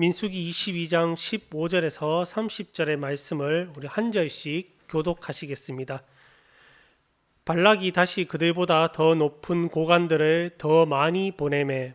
민수기 22장 15절에서 30절의 말씀을 우리 한 절씩 교독하시겠습니다. 발락이 다시 그들보다 더 높은 고관들을 더 많이 보내매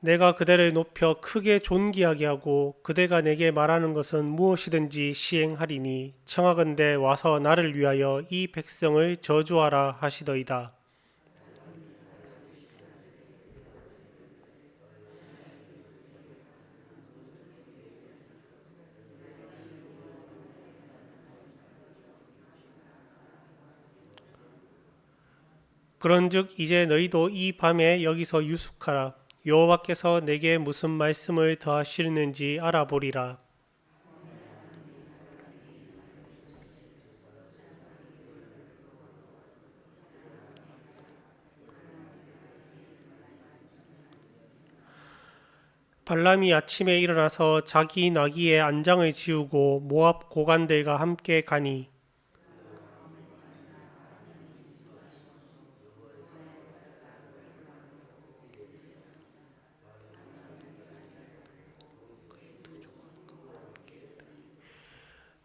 내가 그대를 높여 크게 존귀하게 하고 그대가 내게 말하는 것은 무엇이든지 시행하리니 청하건대 와서 나를 위하여 이 백성을 저주하라 하시더이다. 그런즉 이제 너희도 이 밤에 여기서 유숙하라. 여호와께서 내게 무슨 말씀을 더하시는지 알아보리라. 발람이 아침에 일어나서 자기 나귀의 안장을 지우고 모압 고관들과 함께 가니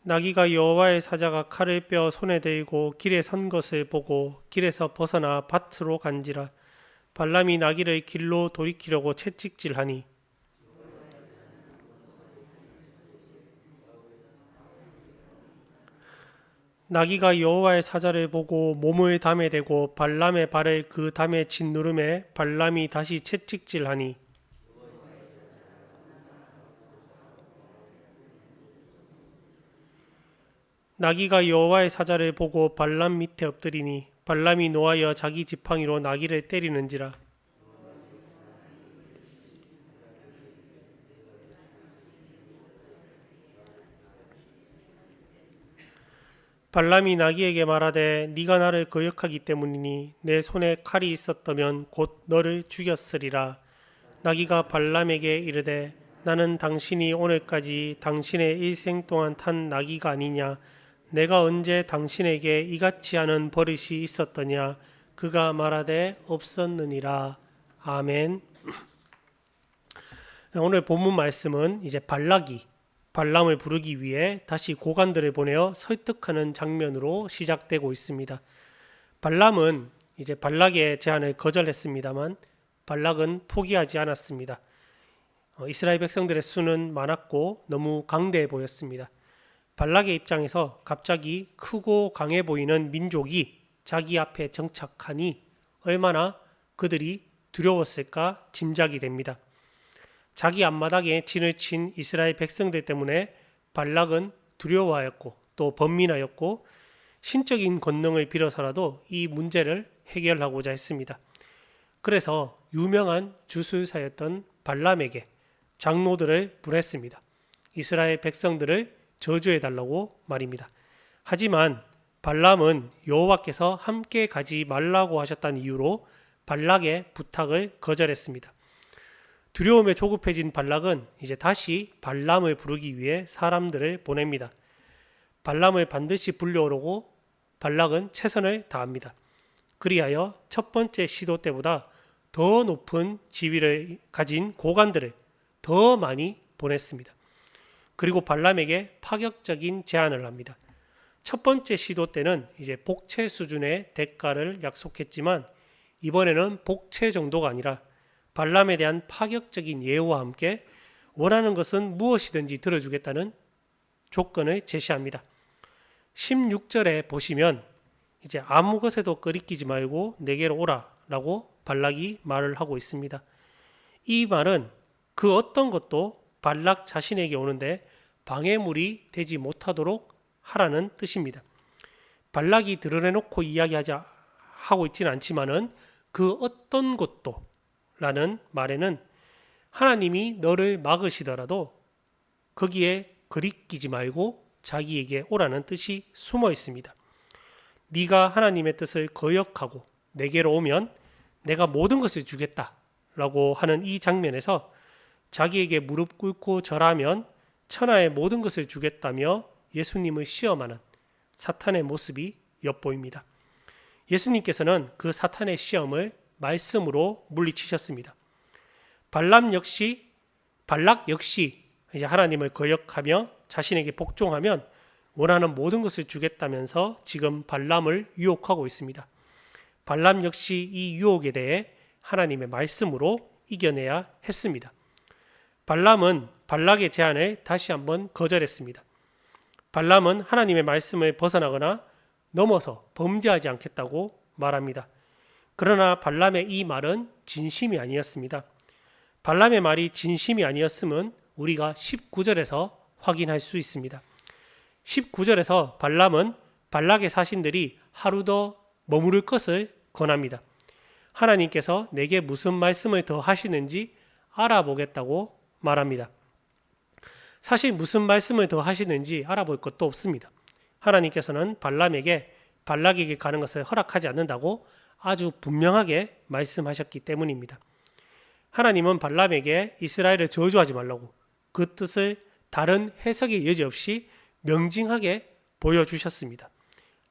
나귀가 여호와의 사자가 칼을 빼어 손에 들고 길에 선 것을 보고 길에서 벗어나 밭으로 간지라. 발람이 나귀를 길로 돌이키려고 채찍질하니 나귀가 여호와의 사자를 보고 몸을 담에 대고 발람의 발을 그 담에 짓누름에 발람이 다시 채찍질하니 나귀가 여호와의 사자를 보고 발람 밑에 엎드리니 발람이 노하여 자기 지팡이로 나귀를 때리는지라. 발람이 나귀에게 말하되 네가 나를 거역하기 때문이니 내 손에 칼이 있었다면 곧 너를 죽였으리라. 나귀가 발람에게 이르되 나는 당신이 오늘까지 당신의 일생 동안 탄 나귀가 아니냐. 내가 언제 당신에게 이같이 하는 버릇이 있었더냐. 그가 말하되 없었느니라. 아멘. 오늘 본문 말씀은 이제 발람을 부르기 위해 다시 고관들을 보내어 설득하는 장면으로 시작되고 있습니다. 발람은 이제 발락의 제안을 거절했습니다만 발락은 포기하지 않았습니다. 이스라엘 백성들의 수는 많았고 너무 강대해 보였습니다. 발락의 입장에서 갑자기 크고 강해 보이는 민족이 자기 앞에 정착하니 얼마나 그들이 두려웠을까 짐작이 됩니다. 자기 앞마당에 진을 친 이스라엘 백성들 때문에 발락은 두려워하였고 또 번민하였고 신적인 권능을 빌어서라도 이 문제를 해결하고자 했습니다. 그래서 유명한 주술사였던 발람에게 장로들을 보냈습니다. 이스라엘 백성들을 저주해달라고 말입니다. 하지만 발람은 여호와께서 함께 가지 말라고 하셨다는 이유로 발락의 부탁을 거절했습니다. 두려움에 조급해진 발락은 이제 다시 발람을 부르기 위해 사람들을 보냅니다. 발람을 반드시 불려오려고 발락은 최선을 다합니다. 그리하여 첫 번째 시도 때보다 더 높은 지위를 가진 고관들을 더 많이 보냈습니다. 그리고 발람에게 파격적인 제안을 합니다. 첫 번째 시도 때는 이제 복채 수준의 대가를 약속했지만 이번에는 복채 정도가 아니라 발람에 대한 파격적인 예우와 함께 원하는 것은 무엇이든지 들어주겠다는 조건을 제시합니다. 16절에 보시면 이제 아무 것에도 끄리끼지 말고 내게로 오라 라고 발락이 말을 하고 있습니다. 이 말은 그 어떤 것도 발락 자신에게 오는데 방해물이 되지 못하도록 하라는 뜻입니다. 발락이 드러내놓고 하고 있지는 않지만은 그 어떤 것도 라는 말에는 하나님이 너를 막으시더라도 거기에 거리끼지 말고 자기에게 오라는 뜻이 숨어 있습니다. 네가 하나님의 뜻을 거역하고 내게로 오면 내가 모든 것을 주겠다 라고 하는 이 장면에서 자기에게 무릎 꿇고 절하면 천하의 모든 것을 주겠다며 예수님을 시험하는 사탄의 모습이 엿보입니다. 예수님께서는 그 사탄의 시험을 말씀으로 물리치셨습니다. 발락 역시 이제 하나님을 거역하며 자신에게 복종하면 원하는 모든 것을 주겠다면서 지금 발람을 유혹하고 있습니다. 발람 역시 이 유혹에 대해 하나님의 말씀으로 이겨내야 했습니다. 발람은 발락의 제안을 다시 한번 거절했습니다. 발람은 하나님의 말씀을 벗어나거나 넘어서 범죄하지 않겠다고 말합니다. 그러나 발람의 이 말은 진심이 아니었습니다. 발람의 말이 진심이 아니었음은 우리가 19절에서 확인할 수 있습니다. 19절에서 발람은 발락의 사신들이 하루 더 머무를 것을 권합니다. 하나님께서 내게 무슨 말씀을 더 하시는지 알아보겠다고 말합니다. 사실 무슨 말씀을 더 하시는지 알아볼 것도 없습니다. 하나님께서는 발락에게 가는 것을 허락하지 않는다고 아주 분명하게 말씀하셨기 때문입니다. 하나님은 발람에게 이스라엘을 저주하지 말라고 그 뜻을 다른 해석의 여지 없이 명징하게 보여주셨습니다.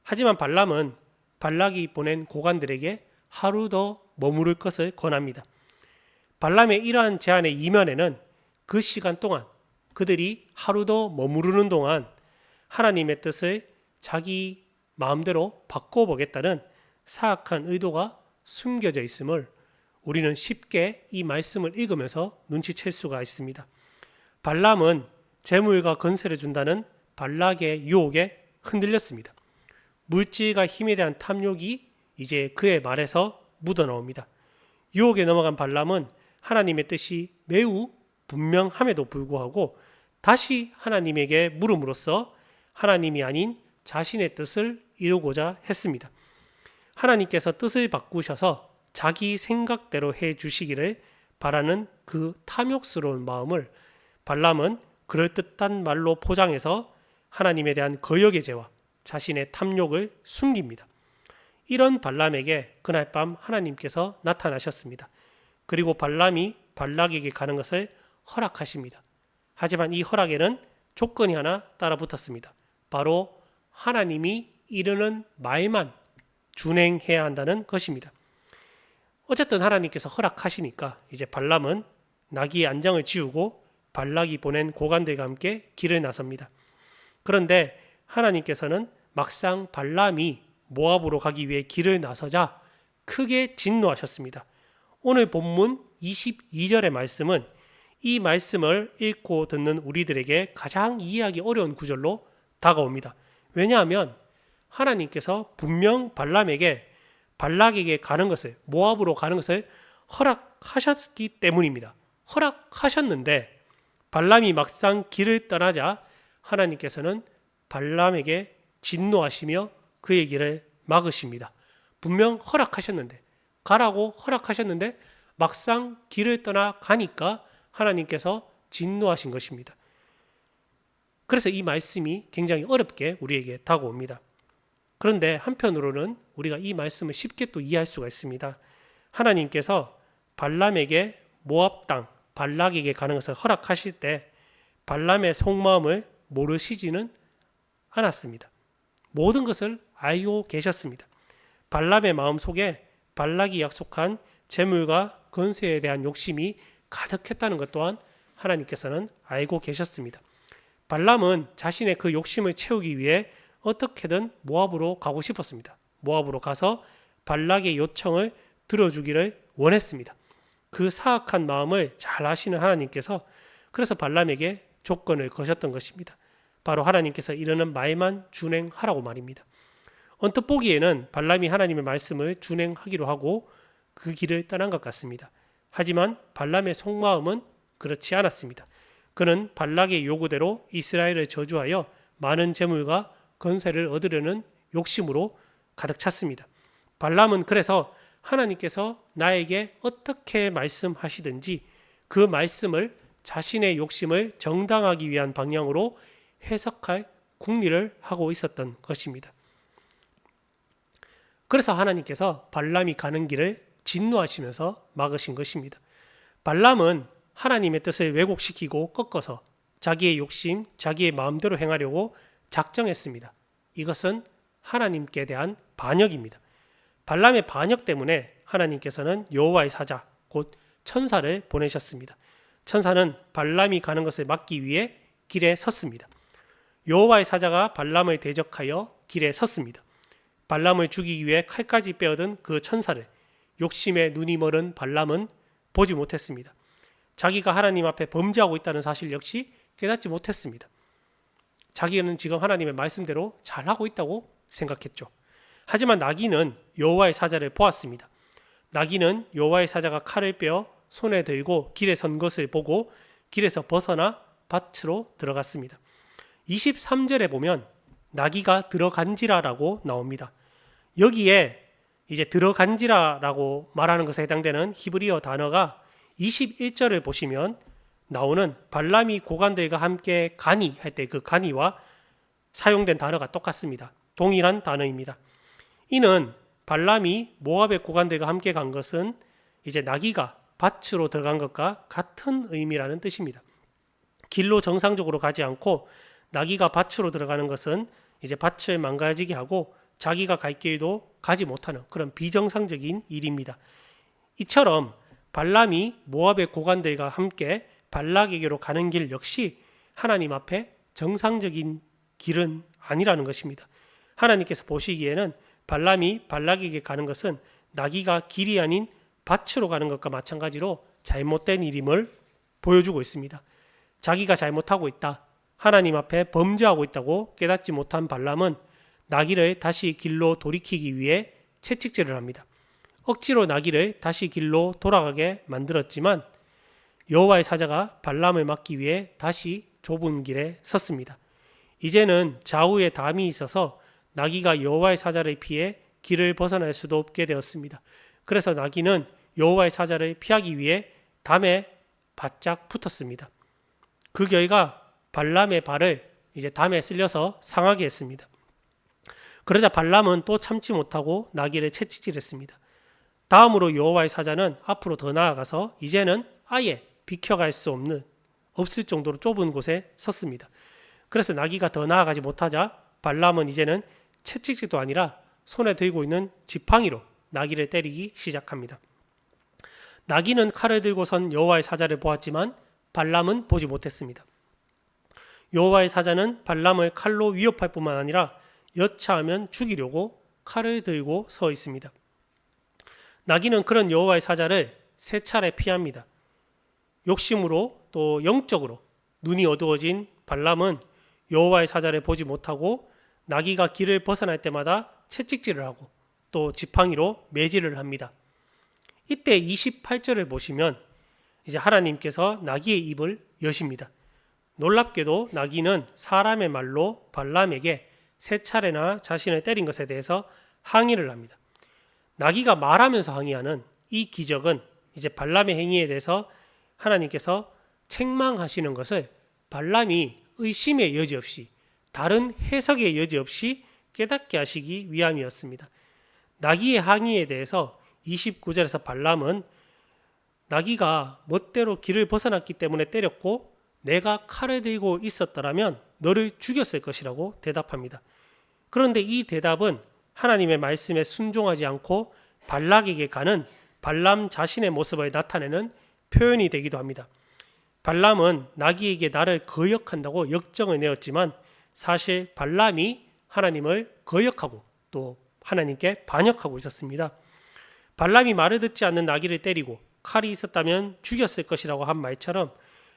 하지만 발람은 발락이 보낸 고관들에게 하루 더 머무를 것을 권합니다. 발람의 이러한 제안의 이면에는 그 시간 동안 그들이 하루 더 머무르는 동안 하나님의 뜻을 자기 마음대로 바꿔보겠다는 사악한 의도가 숨겨져 있음을 우리는 쉽게 이 말씀을 읽으면서 눈치챌 수가 있습니다. 발람은 재물과 건세를 준다는 발락의 유혹에 흔들렸습니다. 물질과 힘에 대한 탐욕이 이제 그의 말에서 묻어나옵니다. 유혹에 넘어간 발람은 하나님의 뜻이 매우 분명함에도 불구하고 다시 하나님에게 물음으로써 하나님이 아닌 자신의 뜻을 이루고자 했습니다. 하나님께서 뜻을 바꾸셔서 자기 생각대로 해 주시기를 바라는 그 탐욕스러운 마음을 발람은 그럴듯한 말로 포장해서 하나님에 대한 거역의 죄와 자신의 탐욕을 숨깁니다. 이런 발람에게 그날 밤 하나님께서 나타나셨습니다. 그리고 발람이 발락에게 가는 것을 허락하십니다. 하지만 이 허락에는 조건이 하나 따라붙었습니다. 바로 하나님이 이르는 말만 준행해야 한다는 것입니다. 어쨌든 하나님께서 허락하시니까 이제 발람은 나귀의 안장을 지우고 발락이 보낸 고관들과 함께 길을 나섭니다. 그런데 하나님께서는 막상 발람이 모압으로 가기 위해 길을 나서자 크게 진노하셨습니다. 오늘 본문 22절의 말씀은 이 말씀을 읽고 듣는 우리들에게 가장 이해하기 어려운 구절로 다가옵니다. 왜냐하면 하나님께서 분명 발락에게 가는 것을, 모압으로 가는 것을 허락하셨기 때문입니다. 허락하셨는데 발람이 막상 길을 떠나자 하나님께서는 발람에게 진노하시며 그의 길을 막으십니다. 분명 허락하셨는데, 가라고 허락하셨는데 막상 길을 떠나 가니까 하나님께서 진노하신 것입니다. 그래서 이 말씀이 굉장히 어렵게 우리에게 다가옵니다. 그런데 한편으로는 우리가 이 말씀을 쉽게 또 이해할 수가 있습니다. 하나님께서 발람에게 모압 땅 발락에게 가는 것을 허락하실 때 발람의 속마음을 모르시지는 않았습니다. 모든 것을 알고 계셨습니다. 발람의 마음속에 발락이 약속한 재물과 건세에 대한 욕심이 가득했다는 것 또한 하나님께서는 알고 계셨습니다. 발람은 자신의 그 욕심을 채우기 위해 어떻게든 모압으로 가고 싶었습니다. 모압으로 가서 발락의 요청을 들어주기를 원했습니다. 그 사악한 마음을 잘 아시는 하나님께서 그래서 발람에게 조건을 거셨던 것입니다. 바로 하나님께서 이르는 말만 준행하라고 말입니다. 언뜻 보기에는 발람이 하나님의 말씀을 준행하기로 하고 그 길을 떠난 것 같습니다. 하지만 발람의 속마음은 그렇지 않았습니다. 그는 발락의 요구대로 이스라엘을 저주하여 많은 재물과 건세를 얻으려는 욕심으로 가득 찼습니다. 발람은 그래서 하나님께서 나에게 어떻게 말씀하시든지 그 말씀을 자신의 욕심을 정당하기 위한 방향으로 해석할 궁리를 하고 있었던 것입니다. 그래서 하나님께서 발람이 가는 길을 진노하시면서 막으신 것입니다. 발람은 하나님의 뜻을 왜곡시키고 꺾어서 자기의 욕심, 자기의 마음대로 행하려고 작정했습니다. 이것은 하나님께 대한 반역입니다. 발람의 반역 때문에 하나님께서는 여호와의 사자 곧 천사를 보내셨습니다. 천사는 발람이 가는 것을 막기 위해 길에 섰습니다. 여호와의 사자가 발람을 대적하여 길에 섰습니다. 발람을 죽이기 위해 칼까지 빼어든 그 천사를 욕심에 눈이 멀은 발람은 보지 못했습니다. 자기가 하나님 앞에 범죄하고 있다는 사실 역시 깨닫지 못했습니다. 자기는 지금 하나님의 말씀대로 잘하고 있다고 생각했죠. 하지만 나귀는 여호와의 사자를 보았습니다. 나귀는 여호와의 사자가 칼을 빼어 손에 들고 길에 선 것을 보고 길에서 벗어나 밭으로 들어갔습니다. 23절에 보면 나귀가 들어간지라라고 나옵니다. 여기에 이제 들어간지라라고 말하는 것에 해당되는 히브리어 단어가 21절을 보시면 나오는 발람이 고관들과 함께 가니 할 때 그 가니와 사용된 단어가 똑같습니다. 동일한 단어입니다. 이는 발람이 모압의 고관들과 함께 간 것은 이제 나귀가 밭으로 들어간 것과 같은 의미라는 뜻입니다. 길로 정상적으로 가지 않고 나귀가 밭으로 들어가는 것은 이제 밭을 망가지게 하고 자기가 갈 길도 가지 못하는 그런 비정상적인 일입니다. 이처럼 발람이 모압의 고관들과 함께 발락에게로 가는 길 역시 하나님 앞에 정상적인 길은 아니라는 것입니다. 하나님께서 보시기에는 발람이 발락에게 가는 것은 나귀가 길이 아닌 밭으로 가는 것과 마찬가지로 잘못된 일임을 보여주고 있습니다. 자기가 잘못하고 있다, 하나님 앞에 범죄하고 있다고 깨닫지 못한 발람은 나귀를 다시 길로 돌이키기 위해 채찍질을 합니다. 억지로 나귀를 다시 길로 돌아가게 만들었지만 여호와의 사자가 발람을 막기 위해 다시 좁은 길에 섰습니다. 이제는 좌우에 담이 있어서 나귀가 여호와의 사자를 피해 길을 벗어날 수도 없게 되었습니다. 그래서 나귀는 여호와의 사자를 피하기 위해 담에 바짝 붙었습니다. 그 결과 발람의 발을 이제 담에 쓸려서 상하게 했습니다. 그러자 발람은 또 참지 못하고 나귀를 채찍질했습니다. 다음으로 여호와의 사자는 앞으로 더 나아가서 이제는 아예 비켜갈 수 없을 정도로 좁은 곳에 섰습니다. 그래서 나귀가 더 나아가지 못하자 발람은 이제는 채찍질도 아니라 손에 들고 있는 지팡이로 나귀를 때리기 시작합니다. 나귀는 칼을 들고 선 여호와의 사자를 보았지만 발람은 보지 못했습니다. 여호와의 사자는 발람을 칼로 위협할 뿐만 아니라 여차하면 죽이려고 칼을 들고 서 있습니다. 나귀는 그런 여호와의 사자를 세 차례 피합니다. 욕심으로 또 영적으로 눈이 어두워진 발람은 여호와의 사자를 보지 못하고 나귀가 길을 벗어날 때마다 채찍질을 하고 또 지팡이로 매질을 합니다. 이때 28절을 보시면 이제 하나님께서 나귀의 입을 여십니다. 놀랍게도 나귀는 사람의 말로 발람에게 세 차례나 자신을 때린 것에 대해서 항의를 합니다. 나귀가 말하면서 항의하는 이 기적은 이제 발람의 행위에 대해서 하나님께서 책망하시는 것을 발람이 의심의 여지 없이 다른 해석의 여지 없이 깨닫게 하시기 위함이었습니다. 나귀의 항의에 대해서 29절에서 발람은 나귀가 멋대로 길을 벗어났기 때문에 때렸고 내가 칼을 들고 있었더라면 너를 죽였을 것이라고 대답합니다. 그런데 이 대답은 하나님의 말씀에 순종하지 않고 발락에게 가는 발람 자신의 모습을 나타내는 표현이 되기도 합니다. 발람은 나귀에게 나를 거역한다고 역정을 내었지만 사실 발람이 하나님을 거역하고 또 하나님께 반역하고 있었습니다. 발람이 말을 듣지 않는 나귀를 때리고 칼이 있었다면 죽였을 것이라고 한 말처럼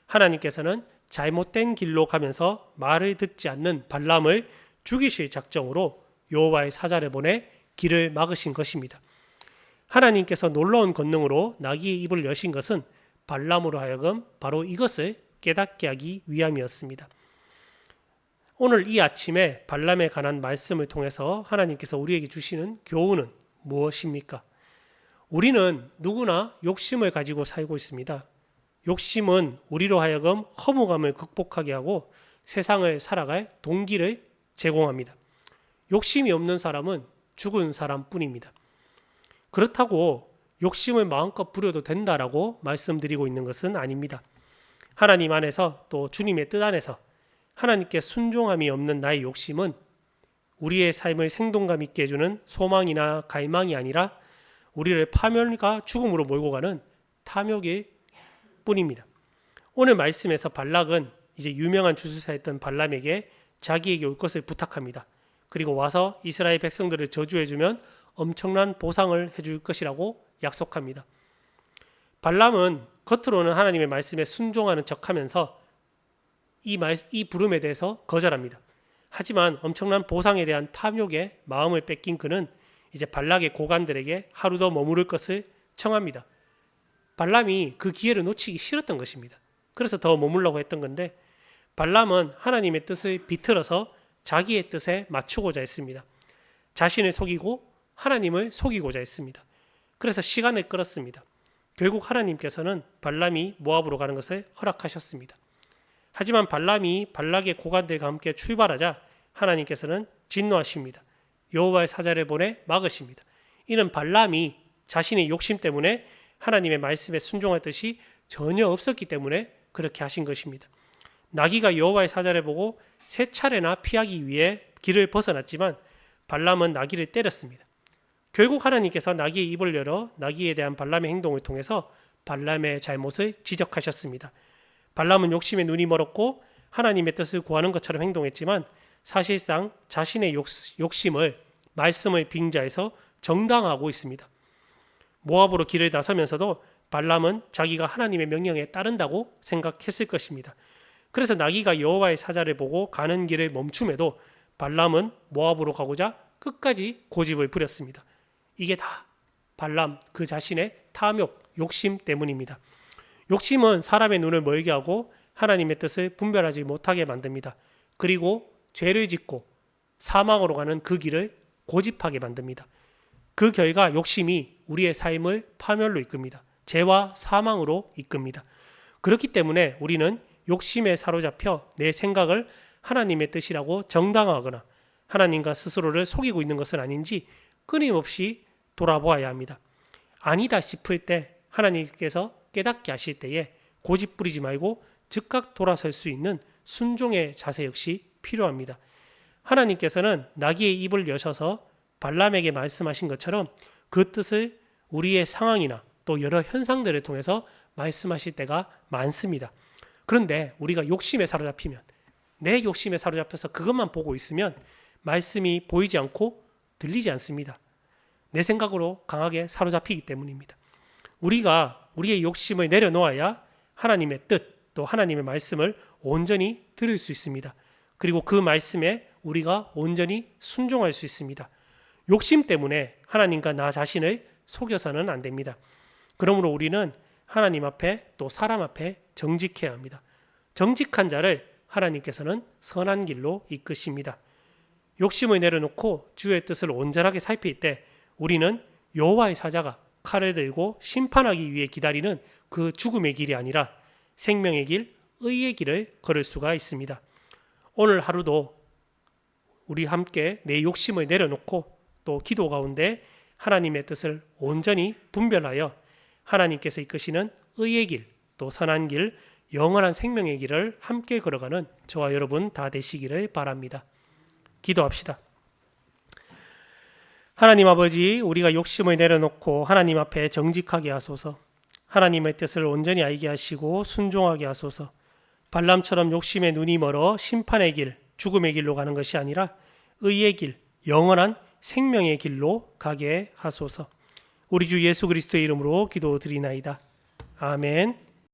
하나님께서는 잘못된 길로 가면서 말을 듣지 않는 발람을 죽이실 작정으로 여호와의 사자를 보내 길을 막으신 것입니다. 하나님께서 놀라운 권능으로 나귀의 입을 여신 것은 발람으로 하여금 바로 이것을 깨닫게 하기 위함이었습니다. 오늘 이 아침에 발람에 관한 말씀을 통해서 하나님께서 우리에게 주시는 교훈은 무엇입니까? 우리는 누구나 욕심을 가지고 살고 있습니다. 욕심은 우리로 하여금 허무감을 극복하게 하고 세상을 살아갈 동기를 제공합니다. 욕심이 없는 사람은 죽은 사람뿐입니다. 그렇다고 욕심을 마음껏 부려도 된다라고 말씀드리고 있는 것은 아닙니다. 하나님 안에서 또 주님의 뜻 안에서 하나님께 순종함이 없는 나의 욕심은 우리의 삶을 생동감 있게 해주는 소망이나 갈망이 아니라 우리를 파멸과 죽음으로 몰고 가는 탐욕일 뿐입니다. 오늘 말씀에서 발락은 이제 유명한 주술사였던 발람에게 자기에게 올 것을 부탁합니다. 그리고 와서 이스라엘 백성들을 저주해주면 엄청난 보상을 해줄 것이라고 약속합니다. 발람은 겉으로는 하나님의 말씀에 순종하는 척하면서 이 부름에 대해서 거절합니다. 하지만 엄청난 보상에 대한 탐욕에 마음을 뺏긴 그는 이제 발락의 고관들에게 하루 더 머무를 것을 청합니다. 발람이 그 기회를 놓치기 싫었던 것입니다. 그래서 더 머물라고 했던 건데 발람은 하나님의 뜻을 비틀어서 자기의 뜻에 맞추고자 했습니다. 자신을 속이고 하나님을 속이고자 했습니다. 그래서 시간을 끌었습니다. 결국 하나님께서는 발람이 모압으로 가는 것을 허락하셨습니다. 하지만 발람이 발락의 고관들과 함께 출발하자 하나님께서는 진노하십니다. 여호와의 사자를 보내 막으십니다. 이는 발람이 자신의 욕심 때문에 하나님의 말씀에 순종할 뜻이 전혀 없었기 때문에 그렇게 하신 것입니다. 나귀가 여호와의 사자를 보고 세 차례나 피하기 위해 길을 벗어났지만 발람은 나귀를 때렸습니다. 결국 하나님께서 나귀의 입을 열어 나귀에 대한 발람의 행동을 통해서 발람의 잘못을 지적하셨습니다. 발람은 욕심에 눈이 멀었고 하나님의 뜻을 구하는 것처럼 행동했지만 사실상 자신의 욕심을 말씀을 빙자해서 정당화하고 있습니다. 모압으로 길을 나서면서도 발람은 자기가 하나님의 명령에 따른다고 생각했을 것입니다. 그래서 나귀가 여호와의 사자를 보고 가는 길을 멈춤에도 발람은 모압으로 가고자 끝까지 고집을 부렸습니다. 이게 다 발람 그 자신의 탐욕, 욕심 때문입니다. 욕심은 사람의 눈을 멀게 하고 하나님의 뜻을 분별하지 못하게 만듭니다. 그리고 죄를 짓고 사망으로 가는 그 길을 고집하게 만듭니다. 그 결과 욕심이 우리의 삶을 파멸로 이끕니다. 죄와 사망으로 이끕니다. 그렇기 때문에 우리는 욕심에 사로잡혀 내 생각을 하나님의 뜻이라고 정당화하거나 하나님과 스스로를 속이고 있는 것은 아닌지 끊임없이 돌아보아야 합니다. 아니다 싶을 때 하나님께서 깨닫게 하실 때에 고집 부리지 말고 즉각 돌아설 수 있는 순종의 자세 역시 필요합니다. 하나님께서는 나귀의 입을 여셔서 발람에게 말씀하신 것처럼 그 뜻을 우리의 상황이나 또 여러 현상들을 통해서 말씀하실 때가 많습니다. 그런데 우리가 욕심에 사로잡히면 내 욕심에 사로잡혀서 그것만 보고 있으면 말씀이 보이지 않고 들리지 않습니다. 내 생각으로 강하게 사로잡히기 때문입니다. 우리가 우리의 욕심을 내려놓아야 하나님의 뜻 또 하나님의 말씀을 온전히 들을 수 있습니다. 그리고 그 말씀에 우리가 온전히 순종할 수 있습니다. 욕심 때문에 하나님과 나 자신을 속여서는 안 됩니다. 그러므로 우리는 하나님 앞에 또 사람 앞에 정직해야 합니다. 정직한 자를 하나님께서는 선한 길로 이끄십니다. 욕심을 내려놓고 주의 뜻을 온전하게 살필 때 우리는 여호와의 사자가 칼을 들고 심판하기 위해 기다리는 그 죽음의 길이 아니라 생명의 길, 의의 길을 걸을 수가 있습니다. 오늘 하루도 우리 함께 내 욕심을 내려놓고 또 기도 가운데 하나님의 뜻을 온전히 분별하여 하나님께서 이끄시는 의의 길, 또 선한 길, 영원한 생명의 길을 함께 걸어가는 저와 여러분 다 되시기를 바랍니다. 기도합시다. 하나님 아버지, 우리가 욕심을 내려놓고 하나님 앞에 정직하게 하소서. 하나님의 뜻을 온전히 알게 하시고 순종하게 하소서. 발람처럼 욕심에 눈이 멀어 심판의 길, 죽음의 길로 가는 것이 아니라 의의 길, 영원한 생명의 길로 가게 하소서. 우리 주 예수 그리스도의 이름으로 기도드리나이다. 아멘.